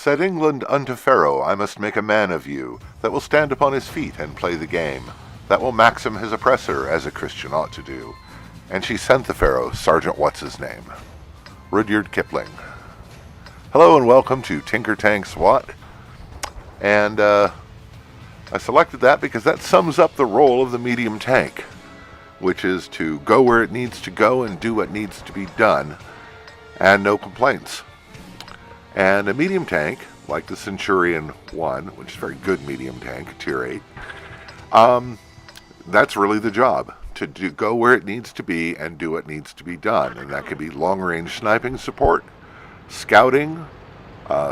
Said England unto Pharaoh, I must make a man of you, that will stand upon his feet and play the game, that will maxim his oppressor, as a Christian ought to do. And she sent the Pharaoh, Sergeant Whatshisname. Rudyard Kipling. Hello and welcome to TinkerTanks-WoT. And I selected that because that sums up the role of the medium tank, which is to go where it needs to go and do what needs to be done, and no complaints. And a medium tank, like the Centurian 1, which is a very good medium tank, tier 8, that's really the job, to go where it needs to be and do what needs to be done. And that could be long-range sniping support, scouting,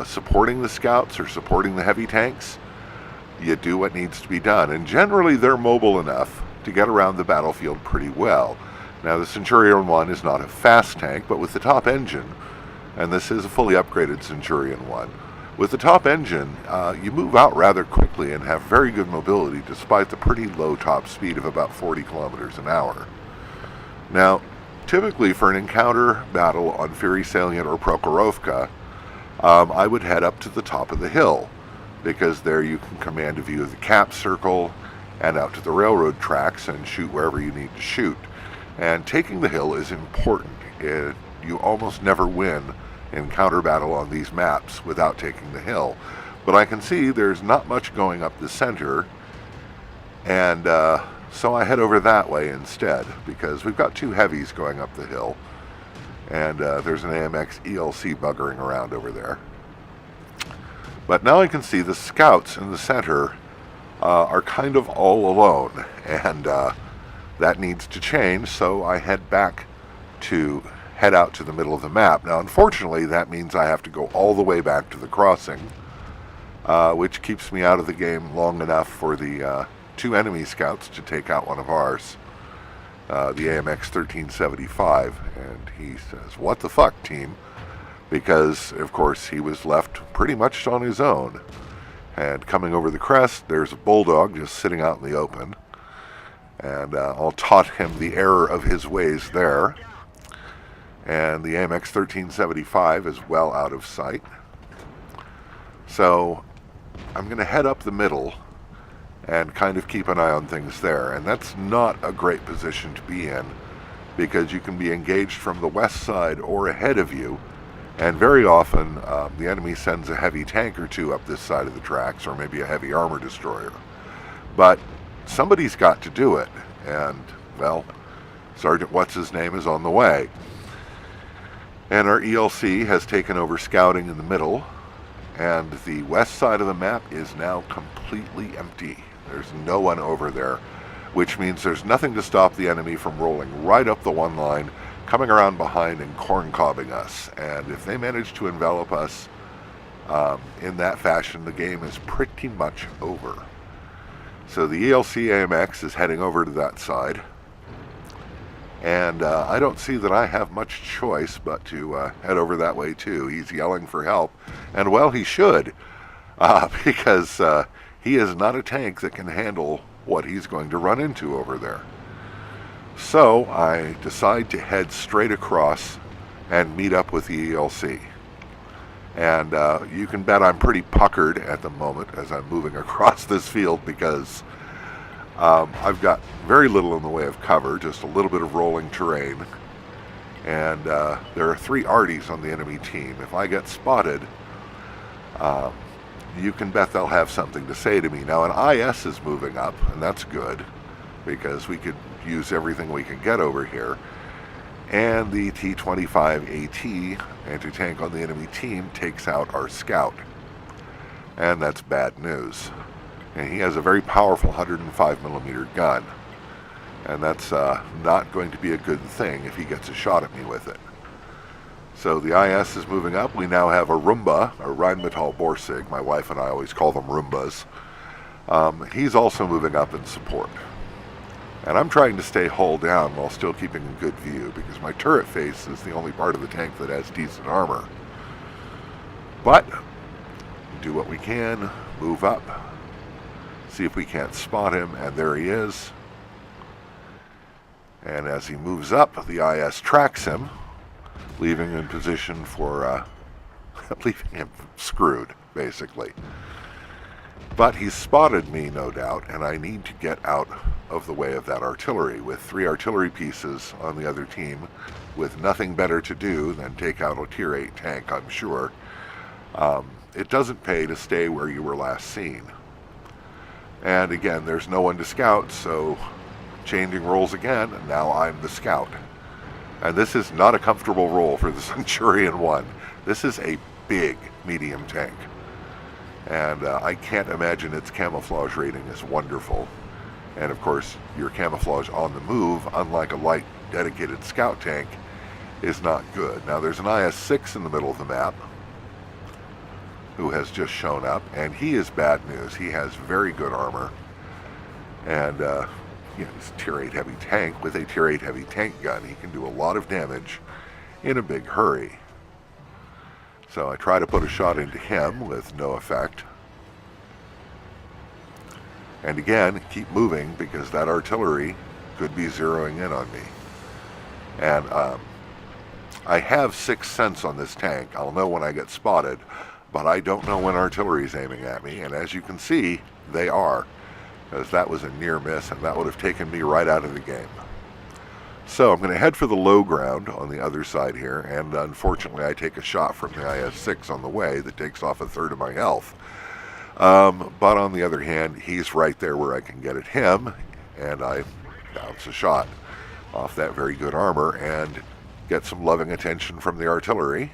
supporting the scouts or supporting the heavy tanks. You do what needs to be done. And generally they're mobile enough to get around the battlefield pretty well. Now the Centurion 1 is not a fast tank, but with the top engine, and this is a fully upgraded Centurion 1. With the top engine, you move out rather quickly and have very good mobility despite the pretty low top speed of about 40 kilometers an hour. Now, typically for an encounter battle on Fury Salient or Prokhorovka, I would head up to the top of the hill, because there you can command a view of the cap circle and out to the railroad tracks and shoot wherever you need to shoot. And taking the hill is important. You almost never win in counter battle on these maps without taking the hill. But I can see there's not much going up the center, and so I head over that way instead, because we've got two heavies going up the hill, and there's an AMX ELC buggering around over there. But now I can see the scouts in the center are kind of all alone, and that needs to change, so I head out to the middle of the map. Now, unfortunately, that means I have to go all the way back to the crossing, which keeps me out of the game long enough for the two enemy scouts to take out one of ours, the AMX 1375, and he says, "What the fuck, team?" Because, of course, he was left pretty much on his own. And coming over the crest, there's a bulldog just sitting out in the open, and I'll taunt him the error of his ways there. And the AMX 1375 is well out of sight. So I'm going to head up the middle and kind of keep an eye on things there. And that's not a great position to be in, because you can be engaged from the west side or ahead of you. And very often the enemy sends a heavy tank or two up this side of the tracks, or maybe a heavy armor destroyer. But somebody's got to do it. And, well, Sergeant Whatshisname is on the way. And our ELC has taken over scouting in the middle, and the west side of the map is now completely empty. There's no one over there, which means there's nothing to stop the enemy from rolling right up the one line, coming around behind and corncobbing us. And if they manage to envelop us in that fashion, the game is pretty much over. So the ELC AMX is heading over to that side. And I don't see that I have much choice but to head over that way too. He's yelling for help, and well, he should, because he is not a tank that can handle what he's going to run into over there. So I decide to head straight across and meet up with the ELC. And you can bet I'm pretty puckered at the moment as I'm moving across this field, because I've got very little in the way of cover, just a little bit of rolling terrain. And there are 3 arties on the enemy team. If I get spotted, you can bet they'll have something to say to me. Now an IS is moving up, and that's good, because we could use everything we can get over here. And the T-25 AT, anti-tank on the enemy team, takes out our scout. And that's bad news. And he has a very powerful 105mm gun. And that's not going to be a good thing if he gets a shot at me with it. So the IS is moving up. We now have a Roomba, a Rheinmetall Borsig. My wife and I always call them Roombas. He's also moving up in support. And I'm trying to stay hull down while still keeping a good view, because my turret face is the only part of the tank that has decent armor. But do what we can, move up, see if we can't spot him, and there he is. And as he moves up, the IS tracks him, leaving in position for leaving him screwed, basically. But he's spotted me, no doubt, and I need to get out of the way of that artillery. With 3 artillery pieces on the other team, with nothing better to do than take out a Tier 8 tank, I'm sure, it doesn't pay to stay where you were last seen. And again, there's no one to scout, so changing roles again, and now I'm the scout. And this is not a comfortable role for the Centurion 1. This is a big medium tank. And I can't imagine its camouflage rating is wonderful. And of course, your camouflage on the move, unlike a light dedicated scout tank, is not good. Now there's an IS-6 in the middle of the map who has just shown up, and he is bad news. He has very good armor, and he's a Tier 8 heavy tank with a Tier 8 heavy tank gun. He can do a lot of damage in a big hurry. So I try to put a shot into him with no effect. And again, keep moving because that artillery could be zeroing in on me. And I have 6th sense on this tank. I'll know when I get spotted, but I don't know when artillery's aiming at me. And as you can see, they are, because that was a near miss, and that would have taken me right out of the game. So I'm going to head for the low ground on the other side here, and unfortunately I take a shot from the IS-6 on the way that takes off 1/3 of my health. But on the other hand, he's right there where I can get at him, and I bounce a shot off that very good armor and get some loving attention from the artillery.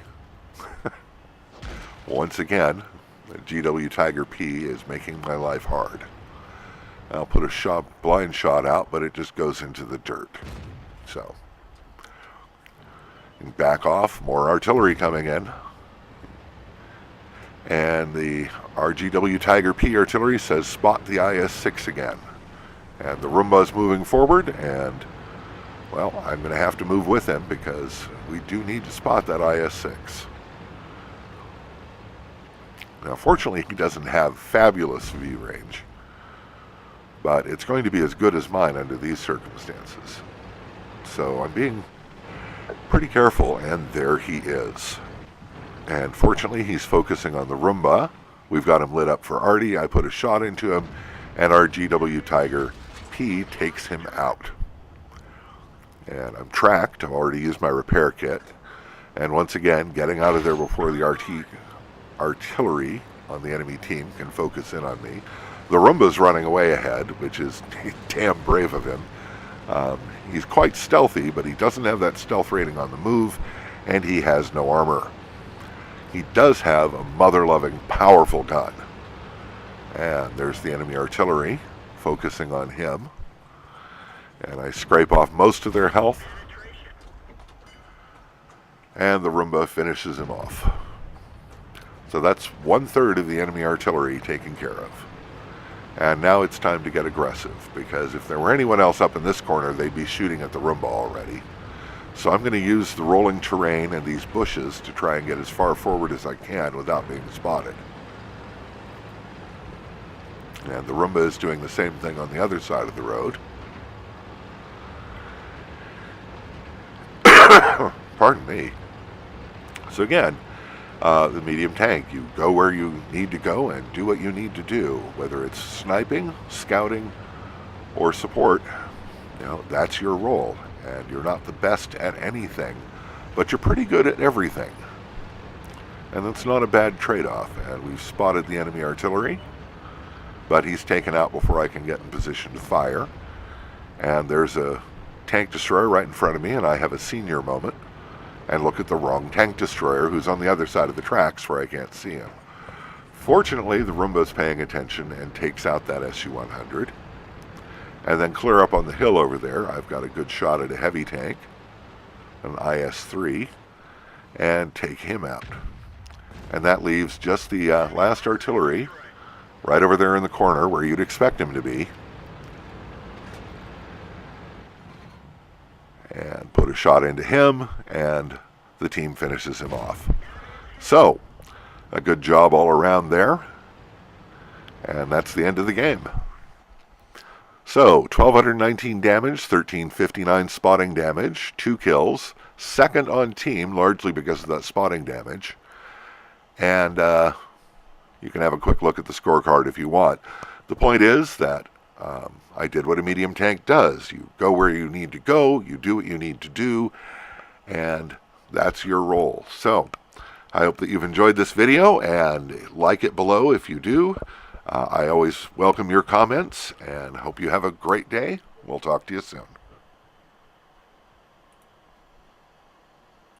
Once again, the GW Tiger P is making my life hard. I'll put a blind shot out, but it just goes into the dirt. So, and back off, more artillery coming in. And the RGW Tiger P artillery says spot the IS-6 again. And the Roomba's moving forward, and, well, I'm going to have to move with him because we do need to spot that IS-6. Now, fortunately, he doesn't have fabulous view range, but it's going to be as good as mine under these circumstances. So I'm being pretty careful, and there he is. And fortunately, he's focusing on the Roomba. We've got him lit up for Artie. I put a shot into him, and our GW Tiger P takes him out. And I'm tracked. I've already used my repair kit. And once again, getting out of there before the artillery on the enemy team can focus in on me. The Roomba's running away ahead, which is damn brave of him. He's quite stealthy, but he doesn't have that stealth rating on the move, and he has no armor. He does have a mother-loving, powerful gun. And there's the enemy artillery focusing on him. And I scrape off most of their health. And the Roomba finishes him off. So that's 1/3 of the enemy artillery taken care of. And now it's time to get aggressive, because if there were anyone else up in this corner, they'd be shooting at the Roomba already. So I'm going to use the rolling terrain and these bushes to try and get as far forward as I can without being spotted. And the Roomba is doing the same thing on the other side of the road. Pardon me. So again, the medium tank, you go where you need to go and do what you need to do, whether it's sniping, scouting, or support. You know, that's your role, and you're not the best at anything, but you're pretty good at everything. And that's not a bad trade-off. And we've spotted the enemy artillery, but he's taken out before I can get in position to fire. And there's a tank destroyer right in front of me, and I have a senior moment and look at the wrong tank destroyer who's on the other side of the tracks where I can't see him. Fortunately, the Roomba's paying attention and takes out that SU-100. And then clear up on the hill over there, I've got a good shot at a heavy tank, an IS-3, and take him out. And that leaves just the last artillery right over there in the corner where you'd expect him to be. And put a shot into him, and the team finishes him off. So, a good job all around there. And that's the end of the game. So, 1,219 damage, 1,359 spotting damage, 2 kills, second on team, largely because of that spotting damage. And you can have a quick look at the scorecard if you want. The point is that I did what a medium tank does. You go where you need to go, you do what you need to do, and that's your role. So I hope that you've enjoyed this video, and like it below if you do. I always welcome your comments, and hope you have a great day. We'll talk to you soon.